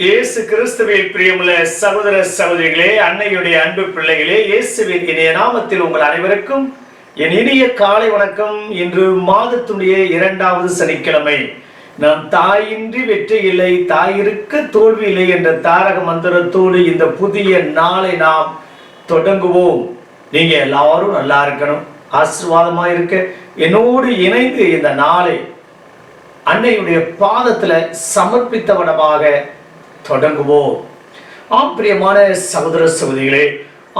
இயேசு கிறிஸ்துவில் பிரியமுள்ள சகோதர சகோதரிகளே, அன்னையுடைய அன்பு பிள்ளைகளே, இயேசுவின் இனிய நாமத்தில் உங்கள் அனைவருக்கும் என் இனிய காலை வணக்கம். இன்று மாதத்துடைய 2வது சனிக்கிழமை. நாம் தாயின்றி வெற்றி இல்லை, தாயிருக்க தோல்வி இல்லை என்ற தாரக மந்திரத்தோடு இந்த புதிய நாளை நாம் தொடங்குவோம். நீங்க எல்லாரும் நல்லா இருக்கணும், ஆசீர்வாதமா இருக்க என்னோடு இணைந்து இந்த நாளை அன்னையுடைய பாதத்துல சமர்ப்பித்தவனமாக தொடங்குவோம். பிரியமான சகோதர சகோதரிகளே,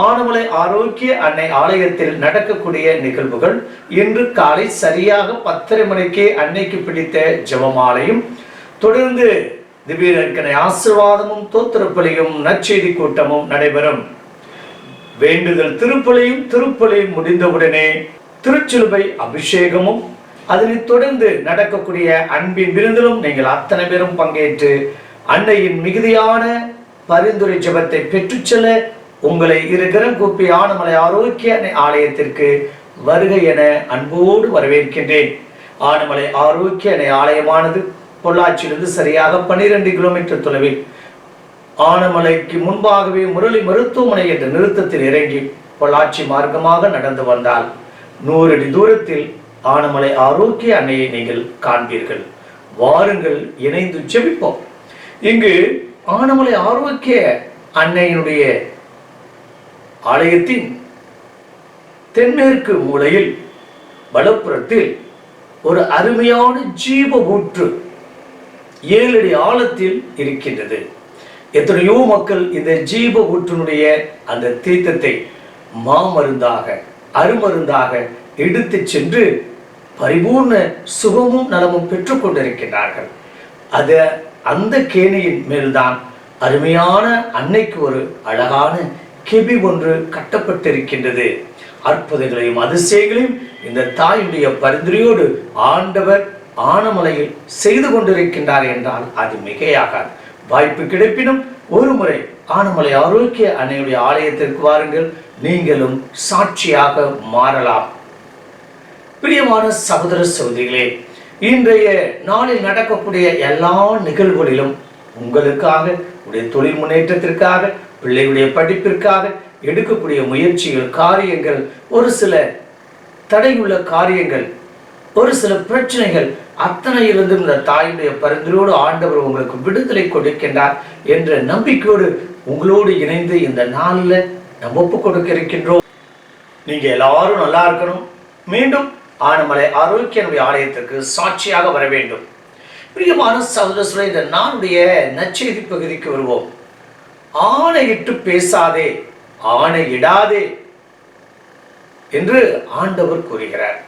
ஆனமலை ஆரோக்கிய அன்னை ஆலயத்தில் நடக்கக்கூடிய நிகழ்வுகள் இன்று காலை சரியாக 10:30 மணிக்கு அன்னைக்கு பிடித்த ஜெபமாலையும், தொடர்ந்து திவ்ய ஆசீர்வாதமும் தோத்திரப்பலியும் நற்செய்தி கூட்டமும் நடைபெறும். வேண்டுதல் திருப்பலியும் முடிந்தவுடனே திருச்சிலுவை அபிஷேகமும், அதனைத் தொடர்ந்து நடக்கக்கூடிய அன்பின் விருந்திலும் நீங்கள் அத்தனை பேரும் பங்கேற்று அன்னையின் மிகுதியான பரிந்துரை ஜெபத்தை பெற்றுச் செல்ல உங்களை இருகரம் கூப்பி ஆனமலை ஆரோக்கிய அன்னை ஆலயத்திற்கு வருக என அன்போடு வரவேற்கின்றேன். ஆனமலை ஆரோக்கிய அன்னை ஆலயமானது பொள்ளாச்சியிலிருந்து சரியாக 12 கிலோமீட்டர் தொலைவில் ஆனமலைக்கு முன்பாகவே முரளி மருத்துவமனை என்ற நிறுத்தத்தில் இறங்கி பொள்ளாச்சி மார்க்கமாக நடந்து வந்தால் 100 அடி தூரத்தில் ஆனமலை ஆரோக்கிய அன்னையை நீங்கள் காண்பீர்கள். வாருங்கள், இணைந்து ஜெபிப்போம். இங்கு ஆனமலை ஆரோக்கிய அன்னையினுடைய ஆலயத்தின் தென்மேற்கு மூலையில் வலப்புறத்தில் ஒரு அருமையான ஜீவ ஊற்று 7 அடி ஆழத்தில் இருக்கின்றது. எத்தனையோ மக்கள் இந்த ஜீவ ஊற்றினுடைய அந்த தீர்த்தத்தை மாமருந்தாக அருமருந்தாக எடுத்து சென்று பரிபூர்ண சுகமும் நலமும் பெற்றுக் கொண்டிருக்கிறார்கள். அந்த கேணியின் மேல்தான் அருமையான அன்னைக்கு ஒரு அழகான கெபி ஒன்று கட்டப்பட்டிருக்கின்றது. அற்புதங்களையும் அதிசயங்களையும் இந்த தாயுடைய பரிந்துரையோடு ஆண்டவர் ஆனமலையில் செய்து கொண்டிருக்கின்றார் என்றால் அது மிகையாகாது. வாய்ப்பு கிடைப்பினும் ஒரு முறை ஆனமலை ஆரோக்கிய அன்னையுடைய ஆலயத்திற்கு வாருங்கள், நீங்களும் சாட்சியாக மாறலாம். பிரியமான சகோதர சகோதரிகளே, இன்றைய நாளில் நடக்கக்கூடிய எல்லா நிகழ்வுகளிலும் உங்களுக்காக, உடைய தொழில் முன்னேற்றத்திற்காக, பிள்ளைகளுடைய படிப்பிற்காக எடுக்கக்கூடிய முயற்சிகள், காரியங்கள், ஒரு சில தடையுள்ள காரியங்கள், ஒரு சில பிரச்சனைகள் அத்தனையிலிருந்தும் இந்த தாயுடைய பரிந்துரையோடு ஆண்டவர் உங்களுக்கு விடுதலை கொடுக்கின்றார் என்ற நம்பிக்கையோடு உங்களோடு இணைந்து இந்த நாளில் நம்ம ஒப்பு கொடுக்க இருக்கின்றோம். நீங்க எல்லாரும் நல்லா இருக்கணும். மீண்டும் ஆனமலை ஆரோக்கிய ஆலயத்திற்கு சாட்சியாக வர வேண்டும். பிரியமான சகோதரர்களே, இந்த நாளுடைய நற்செய்தி பகுதிக்கு வருவோம். ஆணையிட்டு பேசாதே, ஆணையிடாதே என்று ஆண்டவர் கூறுகிறார்.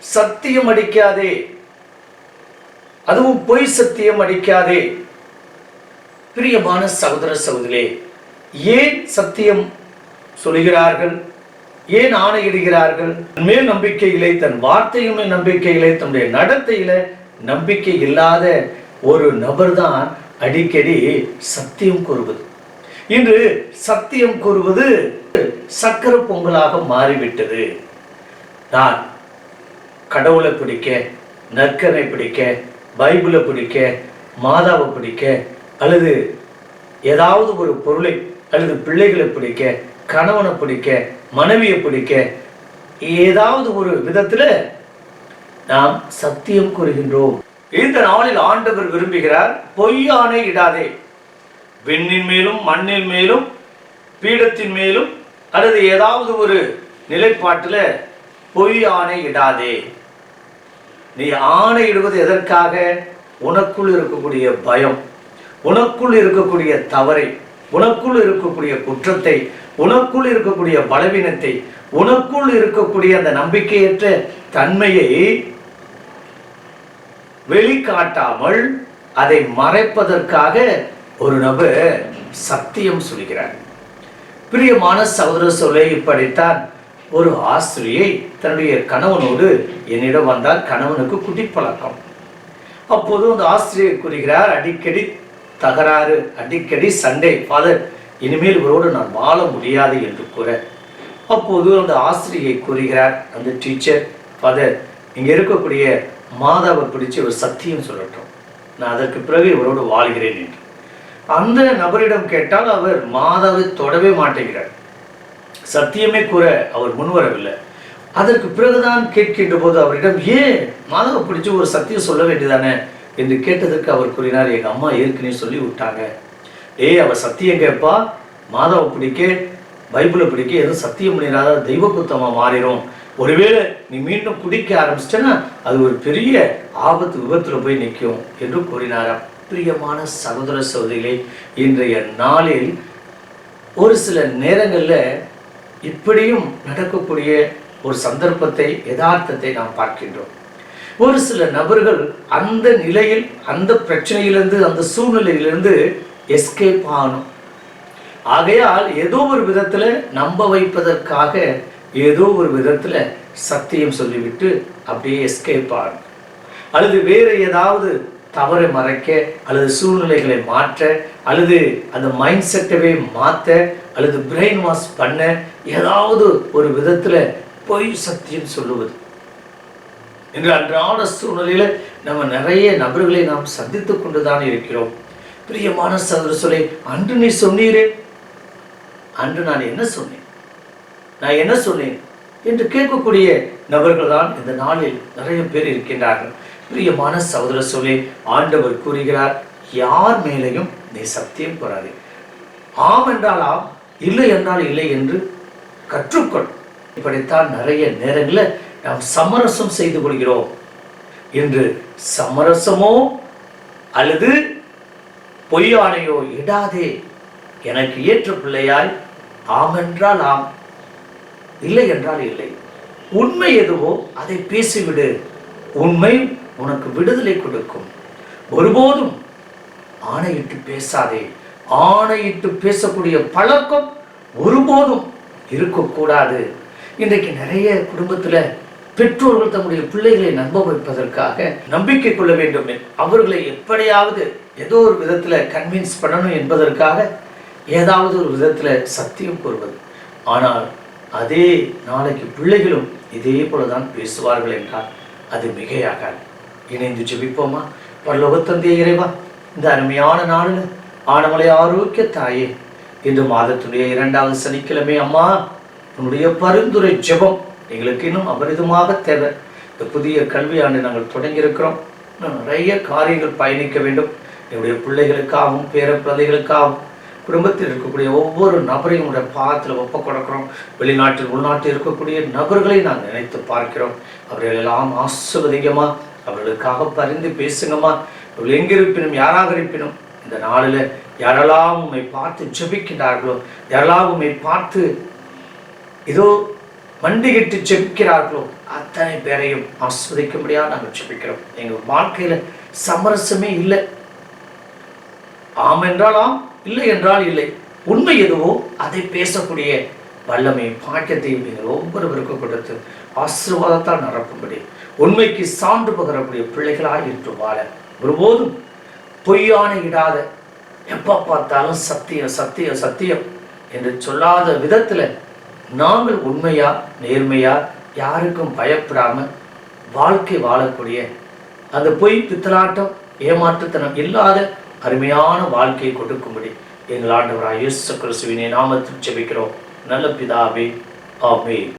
சத்தியம் அடிக்காதே, அதுவும் பொய் சத்தியம் அடிக்காதே. பிரியமான சகோதர சகோதரிகளே, ஏன் சத்தியம் சொல்கிறார்கள், ஏன் ஆணையிடுகிறார்கள்? மேல் நம்பிக்கையிலே, தன் வார்த்தையும் நம்பிக்கையிலே, தன்னுடைய நடத்தையில நம்பிக்கை இல்லாத ஒரு நபர் தான் அடிக்கடி சத்தியம் கூறுவது. இன்று சத்தியம் கூறுவது சக்கர பொங்கலாக மாறிவிட்டது. நான் கடவுளை பிடிக்க, நற்கனை பிடிக்க, பைபிளை பிடிக்க, மாதாவை பிடிக்க, அல்லது ஏதாவது ஒரு பொருளை அல்லது பிள்ளைகளை பிடிக்க, கணவனை பிடிக்க, மனைவியை பிடிக்க, ஏதாவது ஒரு விதத்துல நாம் சத்தியம் கூறுகின்றோம். இந்த நாளில் ஆண்டவர் விரும்புகிறார், பொய்யானை இடாதே. விண்ணின் மேலும் மண்ணின் மேலும் பீடத்தின் மேலும் அல்லது ஏதாவது ஒரு நிலைப்பாட்டுல பொய்யானை இடாதே. நீ ஆணை இடுவது எதற்காக? உனக்குள் இருக்கக்கூடிய பயம், உனக்குள் இருக்கக்கூடிய தவறை, உனக்குள் இருக்கக்கூடிய குற்றத்தை, உனக்குள் இருக்கக்கூடிய பலவீனத்தை, உனக்குள் இருக்கக்கூடிய அந்த நம்பிக்கையற்ற தன்மையை வெளிக்காட்டாமல் அதை மறைப்பதற்காக ஒரு நபர் சத்தியம் சொல்கிறார். பிரியமான சகோதர சொல்லை, இப்படித்தான் ஒரு ஆசிரியை தன்னுடைய கணவனோடு என்னிடம் வந்தால், கணவனுக்கு குடிப்பழக்கம். அப்போது அந்த ஆசிரியர் கூறுகிறார், அடிக்கடி தகராறு, அடிக்கடி சண்டை, ஃபாதர் இனிமேல் இவரோடு நான் வாழ முடியாது என்று கூற, அப்போது அந்த ஆசிரியை கூறுகிறார், அந்த டீச்சர், ஃபாதர் இங்க இருக்கக்கூடிய மாதாவை பிடிச்சு ஒரு சத்தியம் சொல்லட்டும், நான் அதற்கு பிறகு இவரோடு வாழ்கிறேன் என்று. அந்த நபரிடம் கேட்டால் அவர் மாதாவை தொடவே மாட்டேங்கிறார். சத்தியமே கூற அவர் முன்வரவில்லை. அதற்கு பிறகுதான் கேட்கின்ற போது அவரிடம் ஏன் மாதாவை பிடிச்சி ஒரு சத்தியம் சொல்ல வேண்டியதானே என்று கேட்டதற்கு அவர் கூறினார், எங்க அம்மா ஏற்கனவே சொல்லி விட்டாங்க. அவ சத்தியம் கேட்பா, மாதாவை பிடிக்க பைபிளை பிடிக்க எதுவும் சத்தியம் பண்ணிடாத தெய்வ குத்தமா மாறிடும். ஒருவேளை நீ மீண்டும் குடிக்க ஆரம்பிச்சிட்டனா அது ஒரு பெரிய ஆபத்து, விபத்துல போய் நிற்கும் என்று கூறினாராம். பிரியமான சகோதர சகோதரிகளே, இன்றைய நாளில் ஒரு சில நேரங்களில் இப்படியும் நடக்கக்கூடிய ஒரு சந்தர்ப்பத்தை, யதார்த்தத்தை நாம் பார்க்கின்றோம். ஒரு சில நபர்கள் அந்த நிலையில், அந்த பிரச்சனையிலிருந்து, அந்த சூழ்நிலையிலிருந்து எஸ்கேப் ஆகணும். ஆகையால் ஏதோ ஒரு விதத்துல நம்ப வைப்பதற்காக ஏதோ ஒரு விதத்துல சத்தியம் சொல்லிவிட்டு அப்படியே எஸ்கேப் ஆகணும். அல்லது வேற ஏதாவது தவறை மறைக்க, அல்லது சூழ்நிலைகளை மாற்ற, அல்லது அந்த மைண்ட் செட்டவே மாற்ற, அல்லது பிரெயின் வாஷ் பண்ண ஏதாவது ஒரு விதத்துல பொய் சத்தியம் சொல்லுவது. இன்று அன்றாட சூழ்நிலையில நம்ம நிறைய நபர்களை நாம் சந்தித்துக் கொண்டுதான் இருக்கிறோம். பிரியமான சகோதர சொல்லை, அன்று நீ சொன்னீரே, அன்று நான் என்ன சொன்னேன், நான் என்ன சொன்னேன் என்று கேட்கக்கூடிய நபர்கள் தான் இந்த நாளில் நிறைய பேர் இருக்கின்றார்கள். பிரியமான சகோதர சொல்லே, ஆண்டவர் கூறுகிறார், யார் மேலையும் நீ சத்தியம் கூறாதே. ஆம் என்றால் ஆம், இல்லை என்றால் இல்லை என்று கற்றுக்கொள். இப்படித்தான் நிறைய நேரங்களில் நாம் சமரசம் செய்து கொள்கிறோம். என்று சமரசமோ அல்லது பொய்யானையோ இடாதே, எனக்கு ஏற்ற பிள்ளையாய் ஆம் என்றால் ஆம், இல்லை என்றால் இல்லை. உண்மை எதுவோ அதை பேசிவிடு. உண்மை உனக்கு விடுதலை கொடுக்கும். ஒருபோதும் ஆணையிட்டு பேசாதே. ஆணையிட்டு பேசக்கூடிய பழக்கம் ஒருபோதும் இருக்கக்கூடாது. இன்றைக்கு நிறைய குடும்பத்துல பெற்றோர்கள் தம்முடைய பிள்ளைகளை நம்ப வைப்பதற்காக நம்பிக்கை கொள்ள வேண்டும், அவர்களை எப்படியாவது ஏதோ ஒரு விதத்துல கன்வின்ஸ் பண்ணணும் என்பதற்காக ஏதாவது ஒரு விதத்துல சத்தியம் கூறுவது. ஆனால் அதே நாளைக்கு பிள்ளைகளும் இதே போலதான் பேசுவார்கள் என்றால் அது மிகையாகாது. இணைந்து ஜெபிப்போமா? பரலோக தந்தையே இறைவா, இந்த அருமையான நாளில் ஆனமலை ஆரோக்கிய தாயே, இன்று மாதத்துடைய 2வது சனிக்கிழமை அம்மா, உன்னுடைய பரிந்துரை ஜெபம் எங்களுக்கு இன்னும் அபரிதமாக தேவை. இந்த புதிய கல்வியாண்டு நாங்கள் தொடங்கி இருக்கிறோம். நிறைய காரியங்கள் பயணிக்க வேண்டும். என்னுடைய பிள்ளைகளுக்காகவும் பேர பிள்ளைகளுக்காகவும் குடும்பத்தில் இருக்கக்கூடிய ஒவ்வொரு நபரையும் உடைய பாதத்தில் ஒப்ப கொடுக்கிறோம். வெளிநாட்டில் உள்நாட்டில் இருக்கக்கூடிய நபர்களை நாங்கள் நினைத்து பார்க்கிறோம். அவர்கள் எல்லாம் ஆசிர்வதிங்கம்மா, அவர்களுக்காக பரிந்து பேசுங்கம்மா. அவர்கள் எங்கிருப்பினும் யாராக இருப்பினும் இந்த நாளில் யாரெல்லாம் உண்மை பார்த்து ஜெபிக்கிறார்களோ, யாரெல்லாம் உண்மை பார்த்து இதோ மண்டிகிட்டு ஜெபிக்கிறார்களோ அத்தனை பேரையும் ஆஸ்வதிக்கும்படியாக நாங்கள் ஜெபிக்கிறோம். எங்கள் வாழ்க்கையில சமரசமே இல்லை. ஆம் என்றால் ஆம், இல்லை என்றால் இல்லை. உண்மை எதுவோ அதை பேசக்கூடிய வல்லமை பாக்கியத்தையும் நீங்கள் ஒவ்வொருவருக்கும் கொடுத்து ஆசீர்வாதத்தால் நிரப்பும்படி உண்மைக்கு சான்று பகரக்கூடிய பிள்ளைகளாக இன்று வாழ, ஒருபோதும் பொய்யான இடாத, எப்ப பார்த்தாலும் சத்தியம் சத்தியம் சத்தியம் என்று சொல்லாத விதத்துல நாங்கள் உண்மையா நேர்மையா யாருக்கும் பயப்படாம வாழ்க்கை வாழக்கூடிய அந்த பொய் பித்தலாட்டம் ஏமாற்றுத்தனம் இல்லாத அருமையான வாழ்க்கையை கொடுக்கும்படி எங்கள் ஆண்டவராகிய இயேசு கிறிஸ்துவின் நாமத்தில் ஜெபிக்கிறோம் நல்ல பிதாவே, ஆமென்.